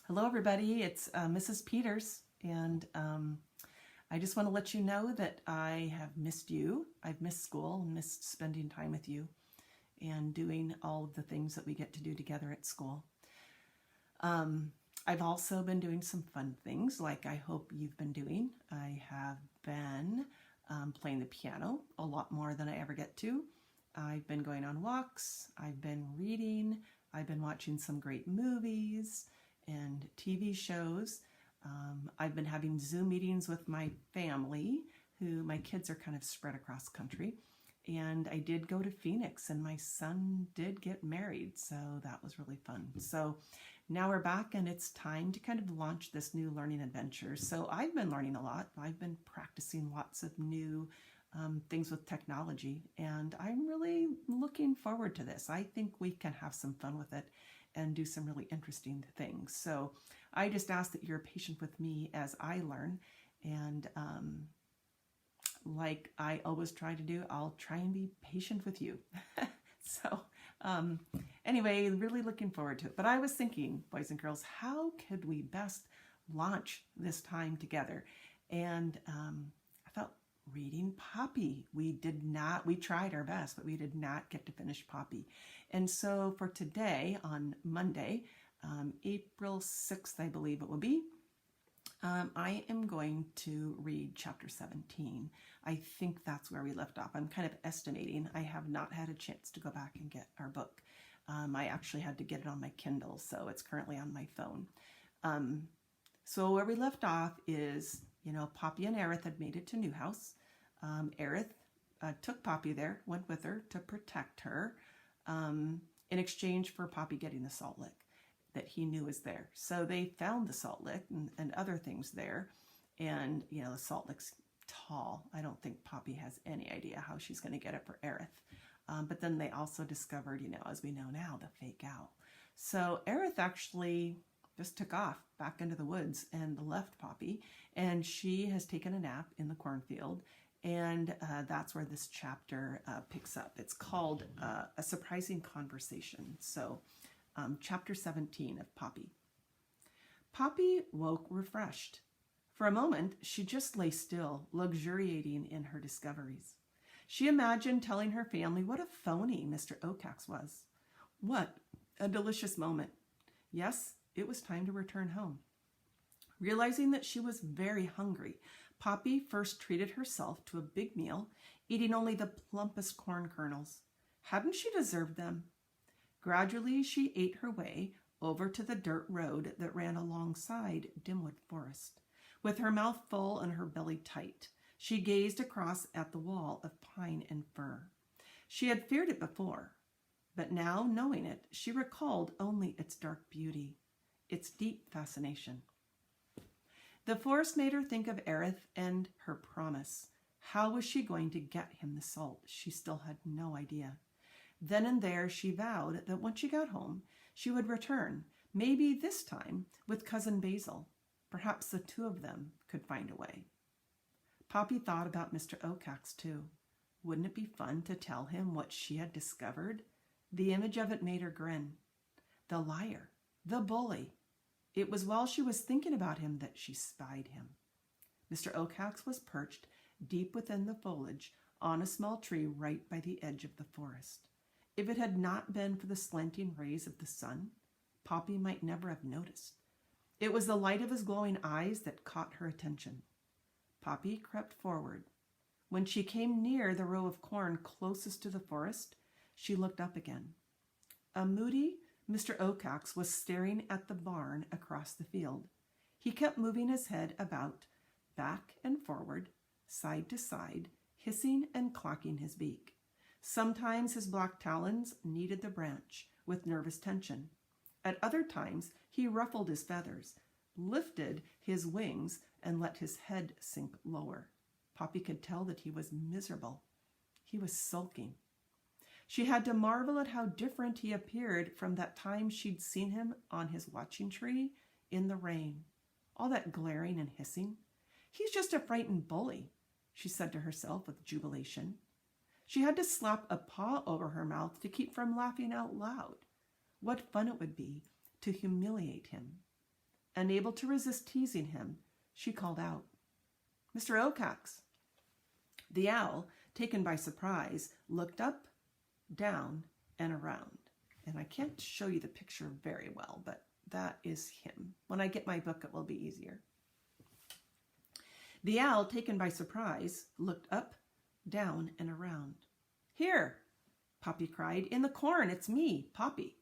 Hello, everybody. It's Mrs. Peters, and I just want to let you know that I have missed you. I've missed school, missed spending time with you, and doing all of the things that we get to do together at school. I've also been doing some fun things, like I hope you've been doing. I have been playing the piano a lot more than I ever get to. I've been going on walks. I've been reading. I've been watching some great movies and TV shows. I've been having Zoom meetings with my family, who my kids are kind of spread across country. And I did go to Phoenix, and my son did get married, so that was really fun. So now we're back, and it's time to kind of launch this new learning adventure. So I've been learning a lot. I've been practicing lots of new things with technology, and I'm really looking forward to this. I think we can have some fun with it and do some really interesting things. So I just ask that you're patient with me as I learn, and like I always try to do, I'll try and be patient with you. So anyway, really looking forward to it. But I was thinking, boys and girls, how could we best launch this time together? And I felt reading Poppy. We tried our best, but we did not get to finish Poppy. And so for today, on Monday, April 6th, I believe it will be, I am going to read chapter 17. I think that's where we left off. I'm kind of estimating. I have not had a chance to go back and get our book. I actually had to get it on my Kindle, so it's currently on my phone. So where we left off is, Poppy and Aerith had made it to Newhouse. Aerith took Poppy there, went with her to protect her in exchange for Poppy getting the salt lick that he knew was there. So they found the salt lick and other things there. And, the salt lick's tall. I don't think Poppy has any idea how she's going to get it for Aerith. But then they also discovered, as we know now, the fake owl. So Aerith actually just took off back into the woods and left Poppy. And she has taken a nap in the cornfield. And that's where this chapter picks up. It's called A Surprising Conversation. So chapter 17 of Poppy. Poppy woke refreshed. For a moment, she just lay still, luxuriating in her discoveries. She imagined telling her family what a phony Mr. Oacax was. What a delicious moment. Yes, it was time to return home. Realizing that she was very hungry, Poppy first treated herself to a big meal, eating only the plumpest corn kernels. Hadn't she deserved them? Gradually, she ate her way over to the dirt road that ran alongside Dimwood Forest. With her mouth full and her belly tight, she gazed across at the wall of pine and fir. She had feared it before, but now, knowing it, she recalled only its dark beauty, its deep fascination. The forest made her think of Aerith and her promise. How was she going to get him the salt? She still had no idea. Then and there she vowed that once she got home, she would return, maybe this time with Cousin Basil. Perhaps the two of them could find a way. Poppy thought about Mr. Oacax too. Wouldn't it be fun to tell him what she had discovered? The image of it made her grin. The liar, the bully. It was while she was thinking about him that she spied him. Mr. Oacax was perched deep within the foliage on a small tree right by the edge of the forest. If it had not been for the slanting rays of the sun, Poppy might never have noticed. It was the light of his glowing eyes that caught her attention. Poppy crept forward. When she came near the row of corn closest to the forest, she looked up again. A moody Mr. Oacax was staring at the barn across the field. He kept moving his head about, back and forward, side to side, hissing and clacking his beak. Sometimes his black talons kneaded the branch with nervous tension. At other times, he ruffled his feathers, lifted his wings, and let his head sink lower. Poppy could tell that he was miserable. He was sulking. She had to marvel at how different he appeared from that time she'd seen him on his watching tree in the rain. All that glaring and hissing. He's just a frightened bully, she said to herself with jubilation. She had to slap a paw over her mouth to keep from laughing out loud. What fun it would be to humiliate him. Unable to resist teasing him, she called out, "Mr. Oacax." The owl, taken by surprise, looked up, down, and around. And I can't show you the picture very well, but that is him. When I get my book, it will be easier. The owl, taken by surprise, looked up, down, and around. "Here," Poppy cried. "In the corn, it's me, Poppy."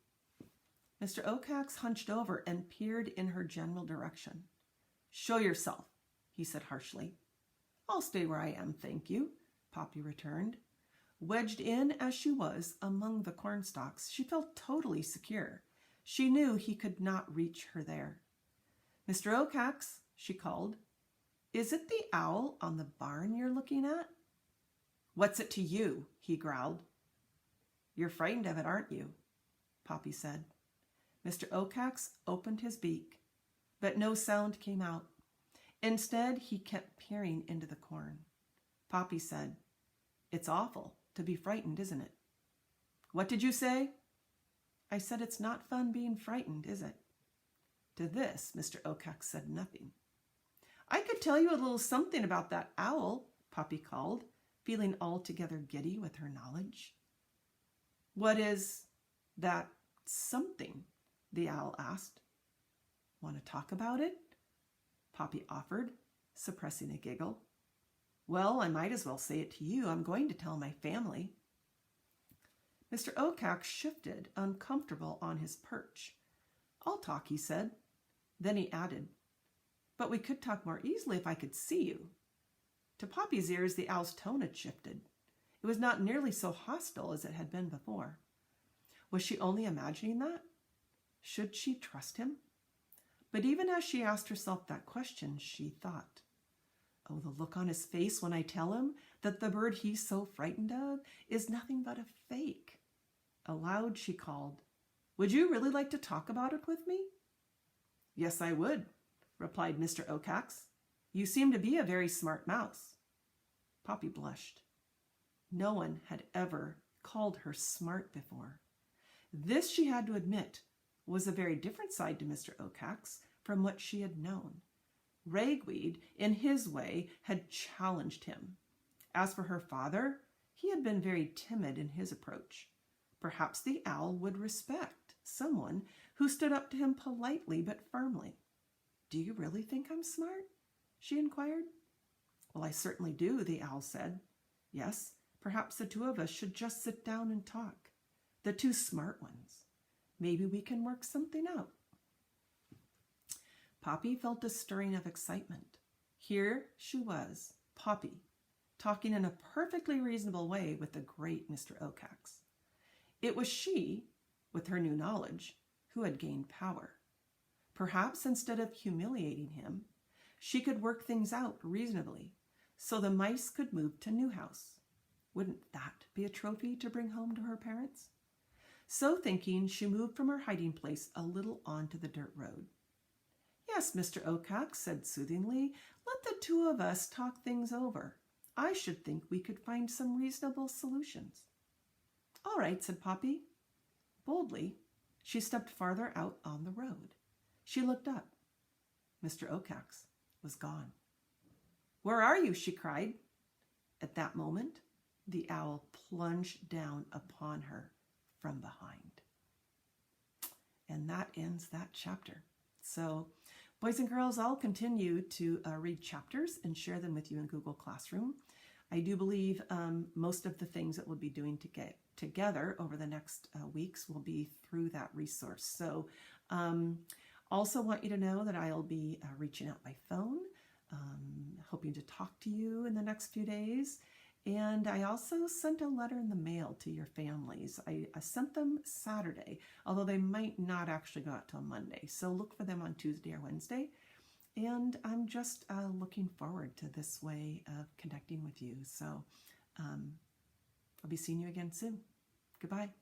Mr. Oacax hunched over and peered in her general direction. "Show yourself," he said harshly. "I'll stay where I am, thank you," Poppy returned. Wedged in as she was among the corn stalks, she felt totally secure. She knew he could not reach her there. "Mr. Oacax," she called, "is it the owl on the barn you're looking at?" "What's it to you?" he growled. "You're frightened of it, aren't you?" Poppy said. Mr. Oacax opened his beak, but no sound came out. Instead, he kept peering into the corn. Poppy said, "It's awful to be frightened, isn't it?" "What did you say?" "I said it's not fun being frightened, is it?" To this, Mr. Oacax said nothing. "I could tell you a little something about that owl," Poppy called, feeling altogether giddy with her knowledge. "What is that something?" the owl asked. "Want to talk about it?" Poppy offered, suppressing a giggle. "Well, I might as well say it to you. I'm going to tell my family." Mr. Oacax shifted, uncomfortable on his perch. "I'll talk," he said. Then he added, "But we could talk more easily if I could see you." To Poppy's ears, the owl's tone had shifted. It was not nearly so hostile as it had been before. Was she only imagining that? Should she trust him? But even as she asked herself that question, she thought, "Oh, the look on his face when I tell him that the bird he's so frightened of is nothing but a fake." Aloud, she called, "Would you really like to talk about it with me?" "Yes, I would," replied Mr. Oacax. "You seem to be a very smart mouse." Poppy blushed. No one had ever called her smart before. This, she had to admit, was a very different side to Mr. Oacax from what she had known. Ragweed, in his way, had challenged him. As for her father, he had been very timid in his approach. Perhaps the owl would respect someone who stood up to him politely but firmly. "Do you really think I'm smart?" she inquired. "Well, I certainly do," the owl said. "Yes, perhaps the two of us should just sit down and talk. The two smart ones. Maybe we can work something out." Poppy felt a stirring of excitement. Here she was, Poppy, talking in a perfectly reasonable way with the great Mr. Oacax. It was she, with her new knowledge, who had gained power. Perhaps instead of humiliating him, she could work things out reasonably, so the mice could move to Newhouse. Wouldn't that be a trophy to bring home to her parents? So thinking, she moved from her hiding place a little onto the dirt road. "Yes," Mr. Oacax said soothingly, "let the two of us talk things over. I should think we could find some reasonable solutions." "All right," said Poppy. Boldly, she stepped farther out on the road. She looked up. Mr. Oacax was gone. "Where are you?" she cried. At that moment, the owl plunged down upon her from behind. And that ends that chapter. So, boys and girls, I'll continue to read chapters and share them with you in Google Classroom. I do believe most of the things that we'll be doing together over the next weeks will be through that resource. So, also want you to know that I'll be reaching out by phone, hoping to talk to you in the next few days. And I also sent a letter in the mail to your families. I sent them Saturday, although they might not actually go out till Monday. So look for them on Tuesday or Wednesday. And I'm just looking forward to this way of connecting with you. So I'll be seeing you again soon. Goodbye.